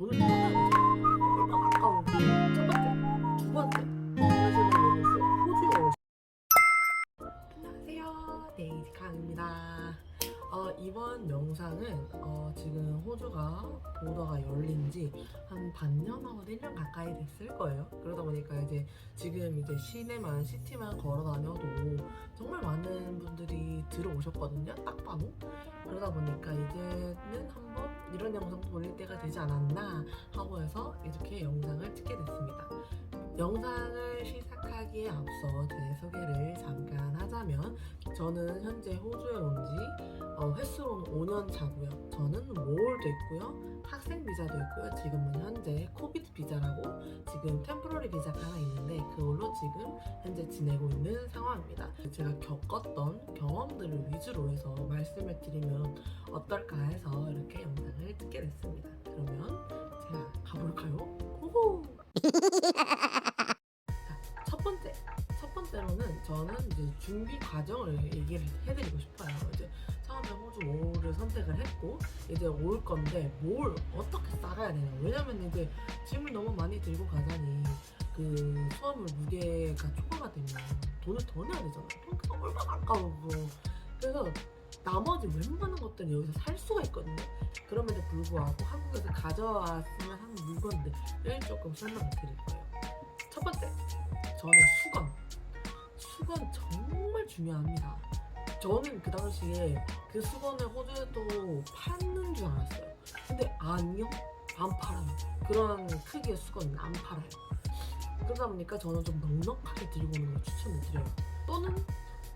돈을 더 내야 되잖아. 얼마나 아까운 거. 첫 번째. 두 번째. 인터내셔널 요구스 호주. 안녕하세요. 데이지캉입니다. 이번 영상은 지금 호주가 보더가 열린 지 한 반년하고 1년 가까이 됐을 거예요. 그러다 보니까 이제 지금 이제 시내만 시티만 걸어 다녀도 정말 많은 분들이 들어오셨거든요. 딱 봐도. 그러다 보니까 이제는 한번 이런 영상도 올릴 때가 되지 않았나 하고 해서 이렇게 영상을 찍게 됐습니다. 영상을 시작하기에 앞서 제 소개를 잠깐 하자면, 저는 현재 호주에 온 지 횟수로는 5년 차고요. 저는 모올도 있고요, 학생 비자도 있고요. 지금은 현재 코비드 비자라고 지금 템포러리 비자가 하나 있는데 그걸로 지금 현재 지내고 있는 상황입니다. 제가 겪었던 경험들을 위주로 해서 말씀을 드리면 어떨까 해서 이렇게 영상을 찍게 됐습니다. 그러면 제가 가볼까요? 호호! 첫 번째로는 저는 이제 준비 과정을 얘기를 해드리고 싶어요. 이제 처음에 호주 5를 선택을 했고 이제 올 건데 뭘 어떻게 싸가야 되냐. 왜냐면 이제 짐을 너무 많이 들고 가자니 그 수화물 무게가 초과가 되면 돈을 더 내야 되잖아요. 돈가 얼마나 아까워 그거. 그래서 나머지 웬만한 것들은 여기서 살 수가 있거든요. 그럼에도 불구하고 한국에서 가져왔으면 하는 물건들을 조금 설명을 드릴 거예요. 첫 번째, 저는 수건 정말 중요합니다. 저는 그 당시에 그 수건을 호주에도 파는 줄 알았어요. 근데 아니요, 안 팔아요. 그런 크기의 수건은 안 팔아요. 그러다 보니까 저는 좀 넉넉하게 들고 오는 걸 추천을 드려요. 또는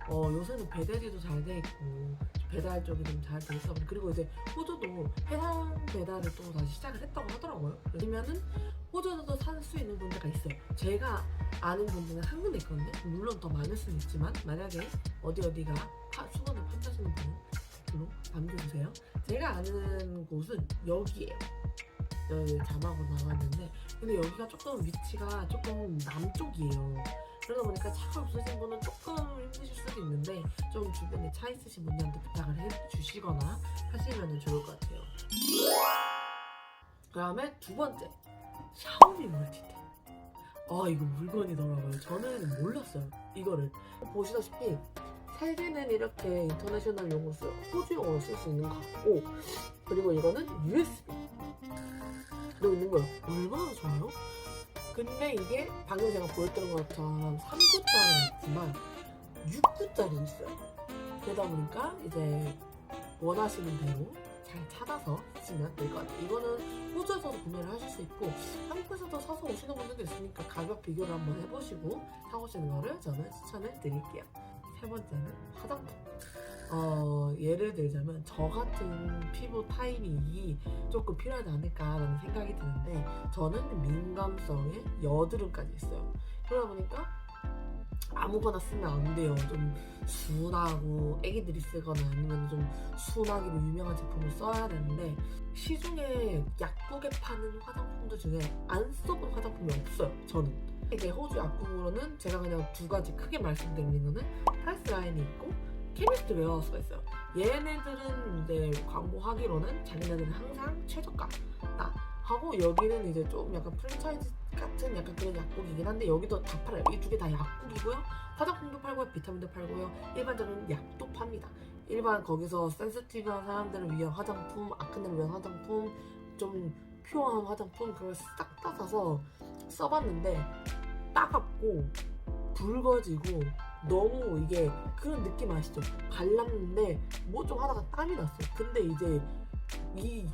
요새는 배달이도 잘 돼 있고 배달 쪽이 좀 잘 돼 있다 보니, 그리고 이제 호주도 해상 배달을 또 다시 시작을 했다고 하더라고요. 그러면은 호주에서도 살 수 있는 군데가 있어요. 제가 아는 군데는 한 군데 있거든요. 물론 더 많을 수는 있지만 만약에 어디가 수건을 판다시는 분은 댓글로 남겨주세요. 제가 아는 곳은 여기예요. 여기 자막으로 나왔는데, 근데 여기가 조금 위치가 조금 남쪽이에요. 그러다 보니까 차가 없으신 분은 조금 힘드실 수도 있는데 좀 주변에 차 있으신 분들한테 부탁을 해주시거나 하시면 좋을 것 같아요. 그 다음에 두 번째, 샤오미 멀티탭. 이거 물건이더라고요. 저는 몰랐어요, 이거를. 보시다시피 세 개는 이렇게 인터내셔널 용어로 호주 용어로 쓸 수 있는 것 같고, 그리고 이거는 USB로 있는 거예요. 얼마나 좋아요? 근데 이게 방금 제가 보였던 것처럼 3구짜리 있지만 6구짜리 있어요. 그러다 보니까 이제 원하시는 대로 잘 찾아서 쓰시면 될 것 같아요. 이거는 호주에서도 구매를 하실 수 있고 한국에서도 사서 오시는 분들도 있으니까 가격 비교를 한번 해보시고 사오시는 거를 저는 추천을 드릴게요. 세 번째는 화장품. 예를 들자면 저 같은 피부 타입이 조금 필요하지 않을까라는 생각이 드는데, 저는 민감성에 여드름까지 있어요. 그러다 보니까 아무거나 쓰면 안 돼요. 좀 순하고 애기들이 쓰거나 아니면 좀 순하기로 유명한 제품을 써야 되는데, 시중에 약국에 파는 화장품들 중에 안 써본 화장품이 없어요, 저는. 이제 호주 약국으로는 제가 그냥 두 가지 크게 말씀드리는 거는 프라이스 라인이 있고 케미스트 웨어하우스가 있어요. 얘네들은 이제 광고하기로는 자기네들은 항상 최저가다 하고, 여기는 이제 좀 약간 프랜차이즈 같은 약간 그런 약국이긴 한데 여기도 다 팔아요. 이 두 개 다 약국이고요. 화장품도 팔고요, 비타민도 팔고요, 일반적인 약도 팝니다. 일반 거기서 센시티브한 사람들을 위한 화장품, 아크네를 위한 화장품, 좀 퓨어한 화장품, 그걸 싹 다 사서 써봤는데 따갑고 붉어지고 너무 이게 그런 느낌 아시죠? 발랐는데 뭐 좀 하다가 땀이 났어요. 근데 이제 이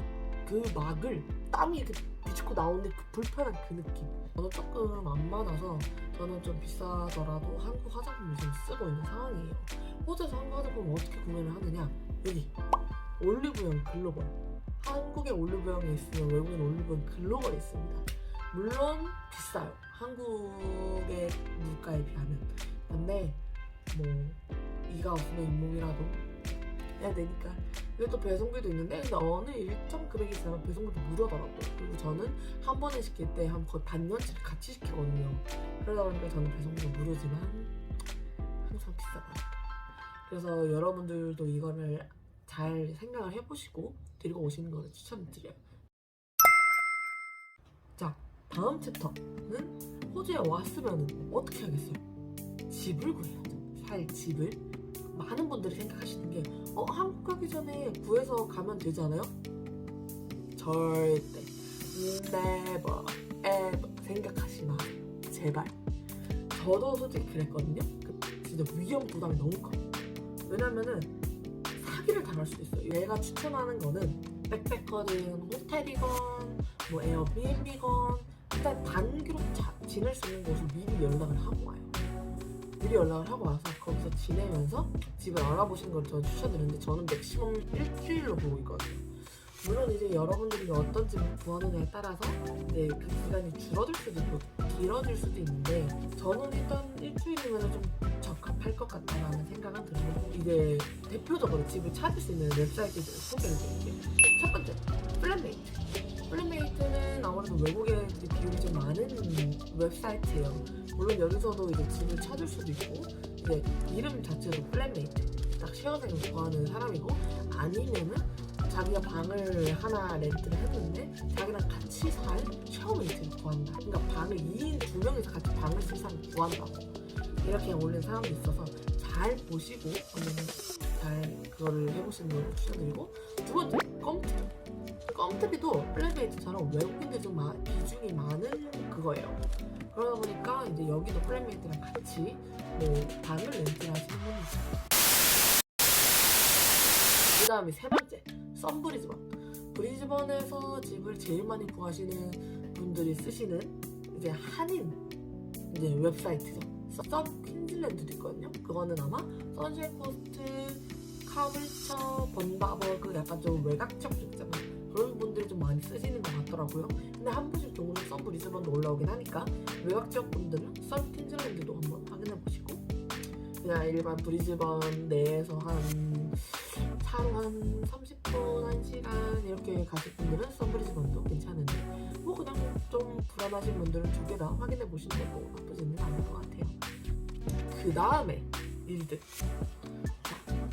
그 막을 땀이 이렇게 비치고 나오는데 그 불편한 그 느낌, 저는 조금 안 맞아서 저는 좀 비싸더라도 한국 화장품을 지금 쓰고 있는 상황이에요. 호주에서 한국 화장품을 어떻게 구매를 하느냐, 여기 올리브영 글로벌. 한국에 올리브영이 있으면 외국인 올리브영 글로벌이 있습니다. 물론 비싸요, 한국의 물가에 비하면. 근데 뭐 이가 없으면 잇몸이라도 해야 되니까. 그리고 또 배송비도 있는데, 근데 어느 일정 금액이 있으면 배송비도 무료더라고요. 그리고 저는 한 번에 시킬 때 한 거의 반년치를 같이 시키거든요. 그러다 보니까 저는 배송비가 무료지만 항상 비싸더라고요. 그래서 여러분들도 이거를 잘 생각을 해보시고 들고 오시는 거를 추천드려요. 다음 챕터는 호주에 왔으면 어떻게 하겠어요? 집을 구해야죠. 살 집을. 많은 분들이 생각하시는 게 한국 가기 전에 구해서 가면 되잖아요? 절대 never ever 생각하지 마. 제발. 저도 솔직히 그랬거든요. 진짜 위험 부담이 너무 커. 왜냐면은 사기를 당할 수 있어요. 얘가 추천하는 거는 백패커든 호텔이건 뭐 에어비앤비건 일단 단기로 지낼 수 있는 곳을 미리 연락을 하고 와요. 미리 연락을 하고 와서 거기서 지내면서 집을 알아보시는 걸 저는 추천드리는데 저는 맥시멈 일주일로 보고 있거든요. 물론 이제 여러분들이 어떤 집을 구하느냐에 따라서 이제 그 기간이 줄어들 수도 있고 길어질 수도 있는데 저는 일단 일주일이면 좀 적합할 것 같다라는 생각은 들고 이제 대표적으로 집을 찾을 수 있는 웹사이트들을 소개를 드릴게요. 첫 번째, 플랫메이트. 플랫메이트는 아무래도 외국인들이 비용이 좀 많은 웹사이트예요. 물론 여기서도 이제 집을 찾을 수도 있고 이제 이름 자체도 플랫메이트. 딱 쉐어생을 구하는 사람이고 아니면은 자기가 방을 하나 렌트를 했는데 자기랑 같이 살 쉐어메이트를 구한다. 그러니까 방을 2인 2명이서 같이 방을 쓸 사람 구한다고 이렇게 올린 사람도 있어서 잘 보시고 잘 그거를 해보시는 걸 추천드리고 두 번째, 껌트비. 껌트비도 플랫메이트처럼 외국인들이 좀 비중이 많은 그거예요. 그러다 보니까 이제 여기도 플랫메이트랑 같이 뭐 방을 렌트를 하시는 분이 있어요. 그 다음에 세 번째, 썬브리즈번. 브리즈번에서 집을 제일 많이 구하시는 분들이 쓰시는 이제 한인 이제 웹사이트죠. 썬 퀸즐랜드도 있거든요. 그거는 아마 선샤인코스트, 카블처, 번바버그 약간 좀 외곽적 있잖아요. 그런 분들이 좀 많이 쓰시는 것 같더라고요. 근데 한 번씩 종류는 썬 브리즈번도 올라오긴 하니까 외곽적 분들은 썬 퀸즐랜드도 한번 확인해 보시고 그냥 일반 브리즈번 내에서 차로 한 30분, 1시간 이렇게 가실 분들은 썬브리즈번도 괜찮은데 뭐 그냥 좀 불안하신 분들은 두 개 다 확인해 보시는 것도 나쁘지는 않을 것 같아요. 그 다음에 일들.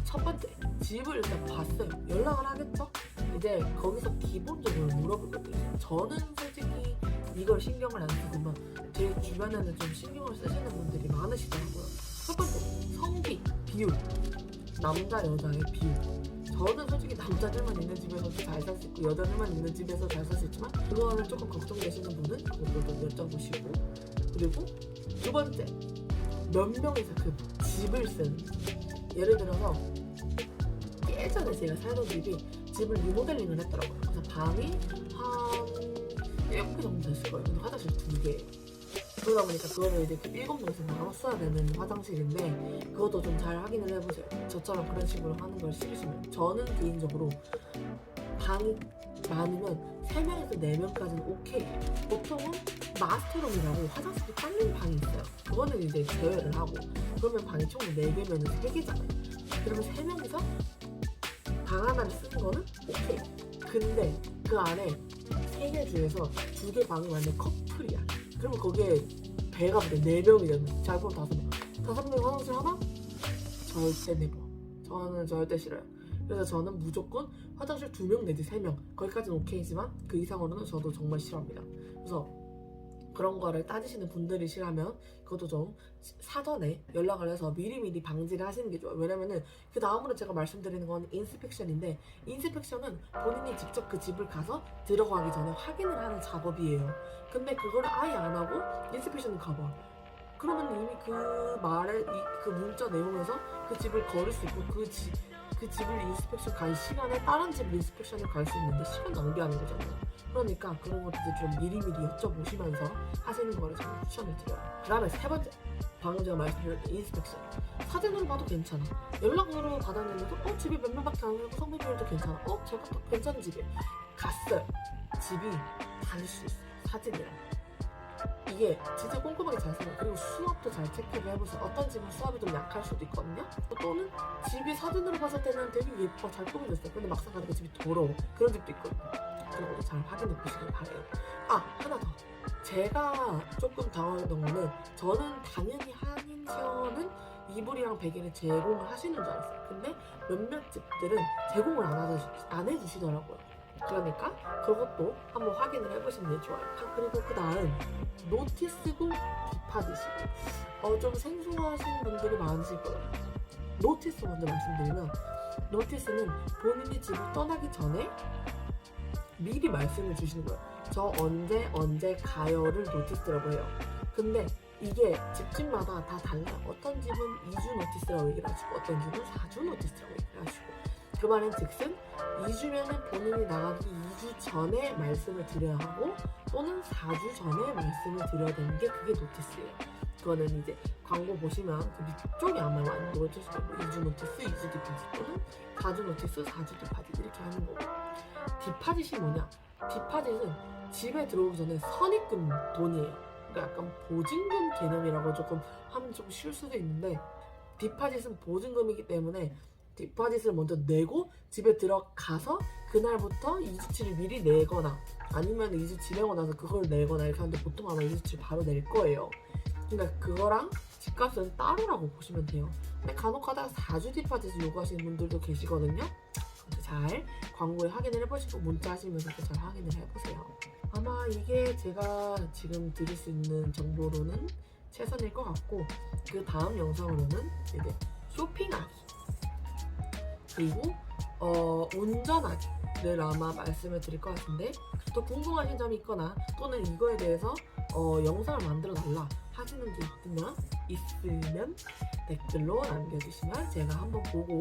첫 번째, 집을 일단 봤어요. 연락을 하겠죠? 이제 거기서 기본적으로 물어보거든요. 저는 솔직히 이걸 신경을 안 쓰지만 제 주변에는 좀 신경을 쓰시는 분들이 많으시더라고요. 첫 번째, 성비, 비율. 남자, 여자의 비율. 저는 솔직히 남자들만 있는 집에서도 잘 살 수 있고 여자들만 있는 집에서 잘 살 수 있지만 그거는 조금 걱정되시는 분은 그것도 좀 여쭤보시고 그리고 두 번째, 몇 명이서 그 집을 쓰는 예를 들어서 예전에 제가 살던 집을 리모델링을 했더라고요. 그래서 방이 한 7개 정도 됐을 거예요. 근데 화장실 2개. 그러다 보니까 그거를 이제 7명에서 나눠 써야 되는 화장실인데 그것도 좀 잘 확인을 해보세요. 저처럼 그런 식으로 하는 걸 싫으시면. 저는 개인적으로 방이 많으면 3명에서 4명까지는 오케이. 보통은 마스터룸이라고 화장실이 딸린 방이 있어요. 그거는 이제 제외를 하고 그러면 방이 총 4개면 3개잖아요. 그러면 3명이서 방 하나를 쓰는 거는 오케이. 근데 그 안에 3개 중에서 2개 방이 만약 커플이야. 그러면 거기에 배가 4명이잖아요. 잘 보면 5명. 5명 화장실 하나? 절대 네버. 저는 절대 싫어요. 그래서 저는 무조건 화장실 2명 내지 3명. 거기까지는 오케이지만 그 이상으로는 저도 정말 싫어합니다. 그래서 그런 거를 따지시는 분들이시라면 그것도 좀 사전에 연락을 해서 미리미리 방지를 하시는 게 좋아요. 왜냐면은 그 다음으로 제가 말씀드리는 건 인스펙션인데 인스펙션은 본인이 직접 그 집을 가서 들어가기 전에 확인을 하는 작업이에요. 근데 그거를 아예 안 하고 인스펙션을 가봐. 그러면 이미 그 문자 내용에서 그 집을 거를 수 있고 그 집을 인스펙션 갈 시간에 다른 집 인스펙션을 갈 수 있는데 시간 낭비하는 거잖아요. 그러니까 그런 것들 좀 미리미리 여쭤보시면서 하시는 거를 저는 추천을 드려요. 그 다음에 세 번째, 방금 제가 말씀드렸던 인스펙션. 사진으로 봐도 괜찮아. 연락으로 받았는데도 집이 몇 명밖에 안 되고 성비 비율도 괜찮아. 제가 또 괜찮은 집에 갔어요. 집이 다를 수 있어요. 사진이랑. 이게 진짜 꼼꼼하게 잘 써요. 그리고 수압도 잘 체크를 해보세요. 어떤 집은 수압이 좀 약할 수도 있거든요. 또는 집이 사진으로 봤을 때는 되게 예뻐, 잘 꾸며졌어요. 근데 막상 가니까 집이 더러워. 그런 집도 있거든요. 그런 것도 잘 확인해 보시길 바래요. 하나 더. 제가 조금 당황했던 거는 저는 당연히 한인체어는 이불이랑 베개를 제공을 하시는 줄 알았어요. 근데 몇몇 집들은 제공을 안 해주시더라고요. 그러니까 그것도 한번 확인을 해보시는 게 좋아요. 그리고 그 다음 노티스고 딥하디시고 좀 생소하신 분들이 많으실 거예요. 노티스 먼저 말씀드리면 노티스는 본인이 집을 떠나기 전에 미리 말씀을 주시는 거예요. 저 언제 가요를 노티스라고 해요. 근데 이게 집집마다 다 달라요. 어떤 집은 2주 노티스라고 얘기를 하시고 어떤 집은 4주 노티스라고 얘기를 하시고 그 말은 즉슨 2주면은 본인이 나가기 2주 전에 말씀을 드려야 하고 또는 4주 전에 말씀을 드려야 되는 게 그게 노티스예요. 그거는 이제 광고 보시면 그 밑쪽에 아마 많이 노티스 되고 2주 노티스, 2주 디파짓 또는 4주 노티스, 4주 디파짓 이렇게 하는 거고 디파짓이 뭐냐? 디파짓은 집에 들어오기 전에 선입금 돈이에요. 그러니까 약간 보증금 개념이라고 조금 하면 좀 쉬울 수도 있는데 디파짓은 보증금이기 때문에 디파짓을 먼저 내고 집에 들어가서 그날부터 2주치를 미리 내거나 아니면 2주 지내고 나서 그걸 내거나 이렇게 하는데 보통 아마 2주치 바로 낼 거예요. 그러니까 그거랑 집값은 따로라고 보시면 돼요. 근데 간혹가다가 4주 디파짓을 요구하시는 분들도 계시거든요. 잘 광고에 확인을 해보시고 문자 하시면서도 잘 확인을 해보세요. 아마 이게 제가 지금 드릴 수 있는 정보로는 최선일 것 같고 그 다음 영상으로는 이제 쇼핑하기 그리고 운전하기를 아마 말씀을 드릴 것 같은데 또 궁금하신 점이 있거나 또는 이거에 대해서 영상을 만들어 달라 하시는 게 있으면 댓글로 남겨주시면 제가 한번 보고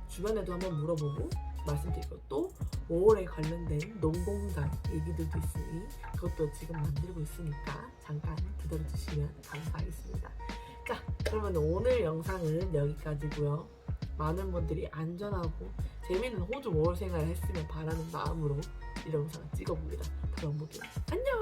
주변에도 한번 물어보고 말씀드리고 또 5월에 관련된 농공장 얘기들도 있으니 그것도 지금 만들고 있으니까 잠깐 기다려주시면 감사하겠습니다. 자, 그러면 오늘 영상은 여기까지고요. 많은 분들이 안전하고 재미있는 호주 5월 생활을 했으면 바라는 마음으로 이 영상을 찍어봅니다. 그럼 모두 안녕!